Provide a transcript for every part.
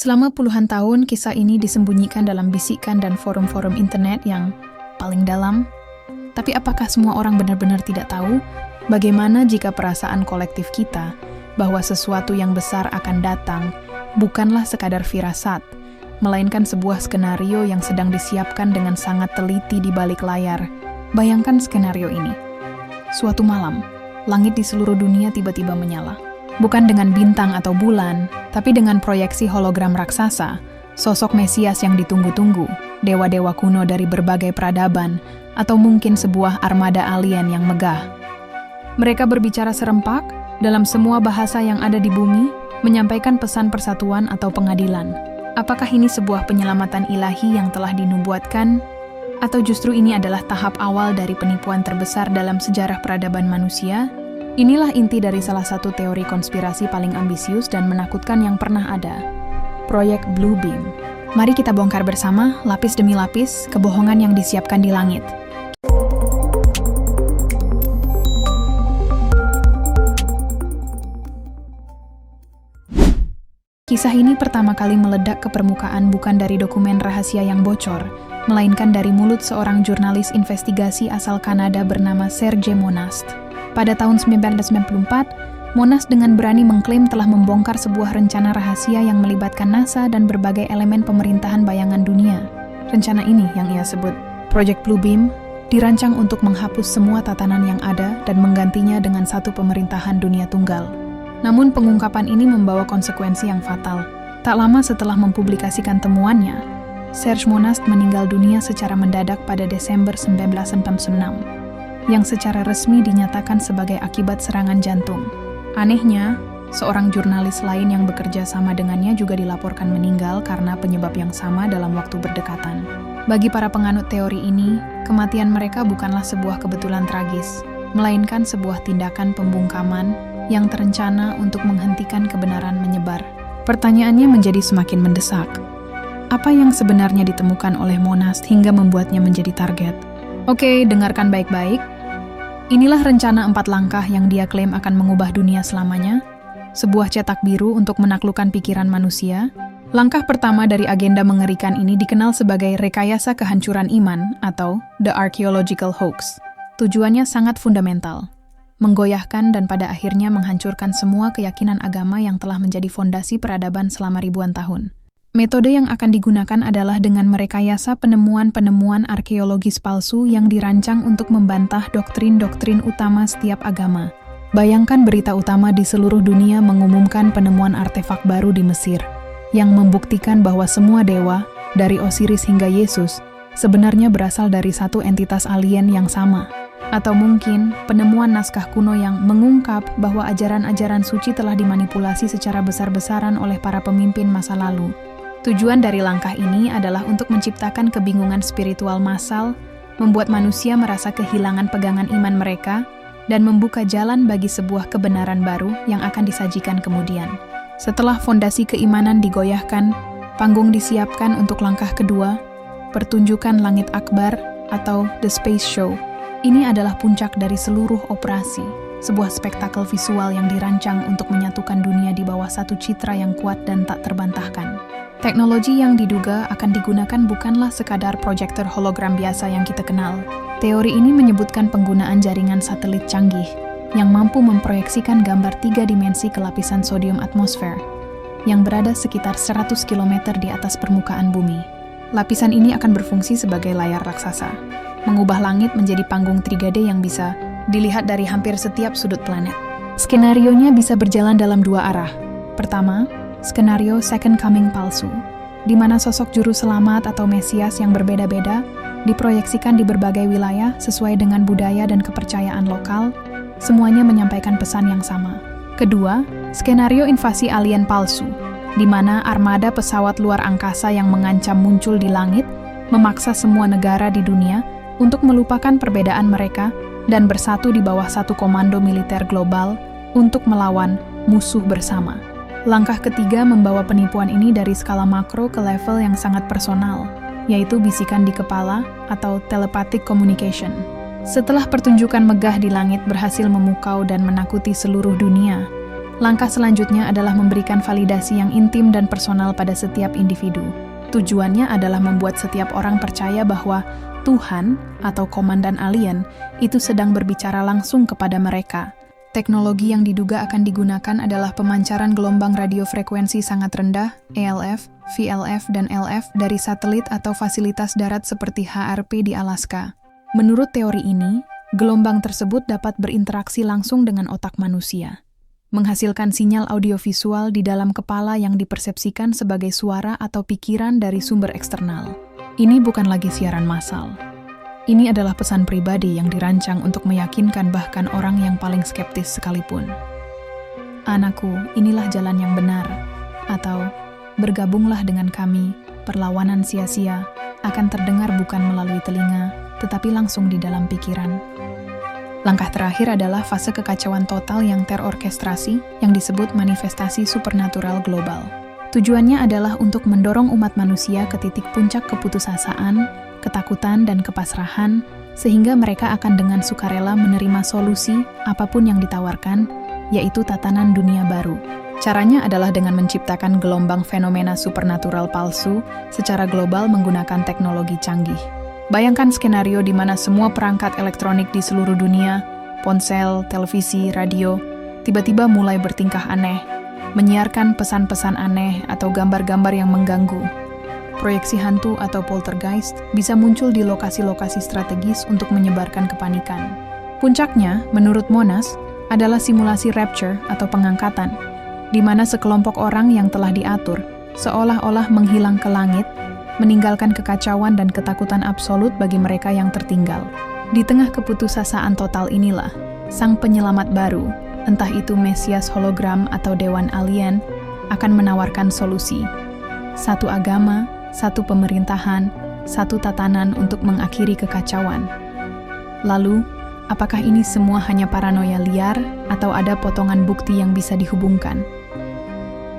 Selama puluhan tahun, kisah ini disembunyikan dalam bisikan dan forum-forum internet yang paling dalam. Tapi apakah semua orang benar-benar tidak tahu bagaimana jika perasaan kolektif kita bahwa sesuatu yang besar akan datang bukanlah sekadar firasat, melainkan sebuah skenario yang sedang disiapkan dengan sangat teliti di balik layar. Bayangkan skenario ini. Suatu malam, langit di seluruh dunia tiba-tiba menyala. Bukan dengan bintang atau bulan, tapi dengan proyeksi hologram raksasa, sosok Mesias yang ditunggu-tunggu, dewa-dewa kuno dari berbagai peradaban, atau mungkin sebuah armada alien yang megah. Mereka berbicara serempak dalam semua bahasa yang ada di bumi, menyampaikan pesan persatuan atau pengadilan. Apakah ini sebuah penyelamatan ilahi yang telah dinubuatkan? Atau justru ini adalah tahap awal dari penipuan terbesar dalam sejarah peradaban manusia? Inilah inti dari salah satu teori konspirasi paling ambisius dan menakutkan yang pernah ada, Proyek Bluebeam. Mari kita bongkar bersama, lapis demi lapis, kebohongan yang disiapkan di langit. Kisah ini pertama kali meledak ke permukaan bukan dari dokumen rahasia yang bocor, melainkan dari mulut seorang jurnalis investigasi asal Kanada bernama Serge Monast. Pada tahun 1994, Monast dengan berani mengklaim telah membongkar sebuah rencana rahasia yang melibatkan NASA dan berbagai elemen pemerintahan bayangan dunia. Rencana ini yang ia sebut Project Bluebeam dirancang untuk menghapus semua tatanan yang ada dan menggantinya dengan satu pemerintahan dunia tunggal. Namun pengungkapan ini membawa konsekuensi yang fatal. Tak lama setelah mempublikasikan temuannya, Serge Monast meninggal dunia secara mendadak pada Desember 1966. Yang secara resmi dinyatakan sebagai akibat serangan jantung. Anehnya, seorang jurnalis lain yang bekerja sama dengannya juga dilaporkan meninggal karena penyebab yang sama dalam waktu berdekatan. Bagi para penganut teori ini, kematian mereka bukanlah sebuah kebetulan tragis, melainkan sebuah tindakan pembungkaman yang terencana untuk menghentikan kebenaran menyebar. Pertanyaannya menjadi semakin mendesak. Apa yang sebenarnya ditemukan oleh Monast hingga membuatnya menjadi target? Oke, dengarkan baik-baik. Inilah rencana 4 langkah yang dia klaim akan mengubah dunia selamanya. Sebuah cetak biru untuk menaklukkan pikiran manusia. Langkah pertama dari agenda mengerikan ini dikenal sebagai rekayasa kehancuran iman atau The Archaeological Hoax. Tujuannya sangat fundamental, menggoyahkan dan pada akhirnya menghancurkan semua keyakinan agama yang telah menjadi fondasi peradaban selama ribuan tahun. Metode yang akan digunakan adalah dengan merekayasa penemuan-penemuan arkeologis palsu yang dirancang untuk membantah doktrin-doktrin utama setiap agama. Bayangkan berita utama di seluruh dunia mengumumkan penemuan artefak baru di Mesir, yang membuktikan bahwa semua dewa, dari Osiris hingga Yesus, sebenarnya berasal dari satu entitas alien yang sama. Atau mungkin penemuan naskah kuno yang mengungkap bahwa ajaran-ajaran suci telah dimanipulasi secara besar-besaran oleh para pemimpin masa lalu. Tujuan dari langkah ini adalah untuk menciptakan kebingungan spiritual massal, membuat manusia merasa kehilangan pegangan iman mereka, dan membuka jalan bagi sebuah kebenaran baru yang akan disajikan kemudian. Setelah fondasi keimanan digoyahkan, panggung disiapkan untuk langkah kedua, pertunjukan langit akbar atau The Space Show. Ini adalah puncak dari seluruh operasi, sebuah spektakel visual yang dirancang untuk menyatukan dunia di bawah satu citra yang kuat dan tak terbantahkan. Teknologi yang diduga akan digunakan bukanlah sekadar proyektor hologram biasa yang kita kenal. Teori ini menyebutkan penggunaan jaringan satelit canggih yang mampu memproyeksikan gambar 3 dimensi ke lapisan sodium atmosfer yang berada sekitar 100 km di atas permukaan bumi. Lapisan ini akan berfungsi sebagai layar raksasa, mengubah langit menjadi panggung 3D yang bisa dilihat dari hampir setiap sudut planet. Skenarionya bisa berjalan dalam 2 arah. Pertama, skenario Second Coming palsu, di mana sosok juru selamat atau Mesias yang berbeda-beda diproyeksikan di berbagai wilayah sesuai dengan budaya dan kepercayaan lokal, semuanya menyampaikan pesan yang sama. Kedua, skenario invasi alien palsu, di mana armada pesawat luar angkasa yang mengancam muncul di langit, memaksa semua negara di dunia untuk melupakan perbedaan mereka dan bersatu di bawah satu komando militer global untuk melawan musuh bersama. Langkah ketiga membawa penipuan ini dari skala makro ke level yang sangat personal, yaitu bisikan di kepala atau telepathic communication. Setelah pertunjukan megah di langit berhasil memukau dan menakuti seluruh dunia, Langkah selanjutnya adalah memberikan validasi yang intim dan personal pada setiap individu. Tujuannya adalah membuat setiap orang percaya bahwa Tuhan atau komandan alien itu sedang berbicara langsung kepada mereka. Teknologi yang diduga akan digunakan adalah pemancaran gelombang radio frekuensi sangat rendah, ELF, VLF, dan LF dari satelit atau fasilitas darat seperti HRP di Alaska. Menurut teori ini, gelombang tersebut dapat berinteraksi langsung dengan otak manusia, menghasilkan sinyal audiovisual di dalam kepala yang dipersepsikan sebagai suara atau pikiran dari sumber eksternal. Ini bukan lagi siaran massal. Ini adalah pesan pribadi yang dirancang untuk meyakinkan bahkan orang yang paling skeptis sekalipun. Anakku, inilah jalan yang benar. Atau, bergabunglah dengan kami, perlawanan sia-sia akan terdengar bukan melalui telinga, tetapi langsung di dalam pikiran. Langkah terakhir adalah fase kekacauan total yang terorkestrasi yang disebut manifestasi supernatural global. Tujuannya adalah untuk mendorong umat manusia ke titik puncak keputusasaan, ketakutan, dan kepasrahan, sehingga mereka akan dengan sukarela menerima solusi apapun yang ditawarkan, yaitu tatanan dunia baru. Caranya adalah dengan menciptakan gelombang fenomena supernatural palsu secara global menggunakan teknologi canggih. Bayangkan skenario di mana semua perangkat elektronik di seluruh dunia, ponsel, televisi, radio, tiba-tiba mulai bertingkah aneh, menyiarkan pesan-pesan aneh atau gambar-gambar yang mengganggu. Proyeksi hantu atau poltergeist bisa muncul di lokasi-lokasi strategis untuk menyebarkan kepanikan. Puncaknya, menurut Monas, adalah simulasi rapture atau pengangkatan, di mana sekelompok orang yang telah diatur seolah-olah menghilang ke langit, meninggalkan kekacauan dan ketakutan absolut bagi mereka yang tertinggal. Di tengah keputusasaan total inilah, sang penyelamat baru, entah itu Mesias hologram atau Dewan Alien, akan menawarkan solusi. Satu agama, satu pemerintahan, satu tatanan untuk mengakhiri kekacauan. Lalu, apakah ini semua hanya paranoia liar atau ada potongan bukti yang bisa dihubungkan?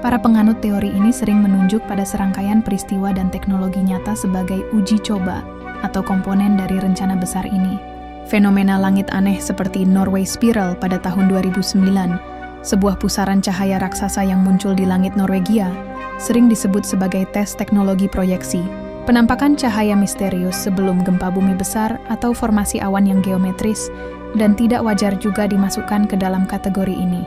Para penganut teori ini sering menunjuk pada serangkaian peristiwa dan teknologi nyata sebagai uji coba atau komponen dari rencana besar ini. Fenomena langit aneh seperti Norway Spiral pada tahun 2009, sebuah pusaran cahaya raksasa yang muncul di langit Norwegia, sering disebut sebagai tes teknologi proyeksi. Penampakan cahaya misterius sebelum gempa bumi besar atau formasi awan yang geometris dan tidak wajar juga dimasukkan ke dalam kategori ini.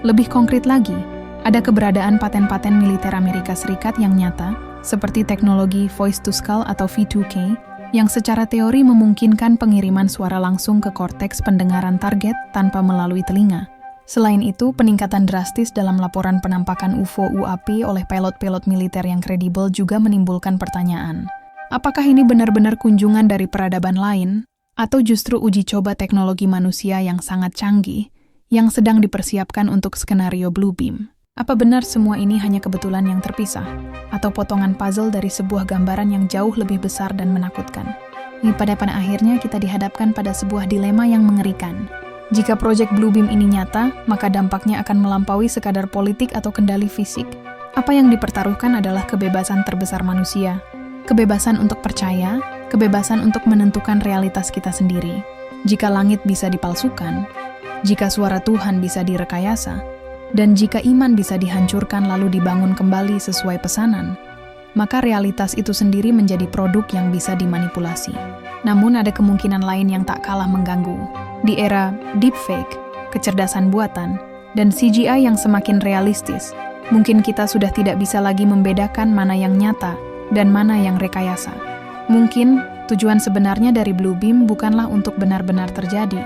Lebih konkret lagi, ada keberadaan paten-paten militer Amerika Serikat yang nyata, seperti teknologi Voice to Skull atau V2K, yang secara teori memungkinkan pengiriman suara langsung ke korteks pendengaran target tanpa melalui telinga. Selain itu, peningkatan drastis dalam laporan penampakan UFO UAP oleh pilot-pilot militer yang kredibel juga menimbulkan pertanyaan. Apakah ini benar-benar kunjungan dari peradaban lain, atau justru uji coba teknologi manusia yang sangat canggih, yang sedang dipersiapkan untuk skenario Blue Beam? Apa benar semua ini hanya kebetulan yang terpisah, atau potongan puzzle dari sebuah gambaran yang jauh lebih besar dan menakutkan? Pada akhirnya kita dihadapkan pada sebuah dilema yang mengerikan. Jika proyek Blue Beam ini nyata, maka dampaknya akan melampaui sekadar politik atau kendali fisik. Apa yang dipertaruhkan adalah kebebasan terbesar manusia, kebebasan untuk percaya, kebebasan untuk menentukan realitas kita sendiri. Jika langit bisa dipalsukan, jika suara Tuhan bisa direkayasa, dan jika iman bisa dihancurkan lalu dibangun kembali sesuai pesanan, maka realitas itu sendiri menjadi produk yang bisa dimanipulasi. Namun ada kemungkinan lain yang tak kalah mengganggu. Di era deepfake, kecerdasan buatan, dan CGI yang semakin realistis, mungkin kita sudah tidak bisa lagi membedakan mana yang nyata dan mana yang rekayasa. Mungkin tujuan sebenarnya dari Blue Beam bukanlah untuk benar-benar terjadi,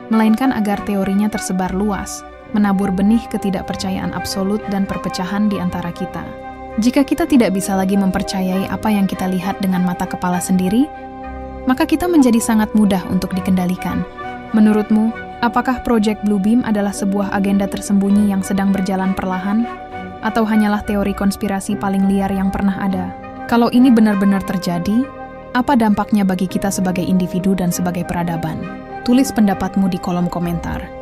melainkan agar teorinya tersebar luas, menabur benih ketidakpercayaan absolut dan perpecahan di antara kita. Jika kita tidak bisa lagi mempercayai apa yang kita lihat dengan mata kepala sendiri, maka kita menjadi sangat mudah untuk dikendalikan. Menurutmu, apakah proyek Blue Beam adalah sebuah agenda tersembunyi yang sedang berjalan perlahan? Atau hanyalah teori konspirasi paling liar yang pernah ada? Kalau ini benar-benar terjadi, apa dampaknya bagi kita sebagai individu dan sebagai peradaban? Tulis pendapatmu di kolom komentar.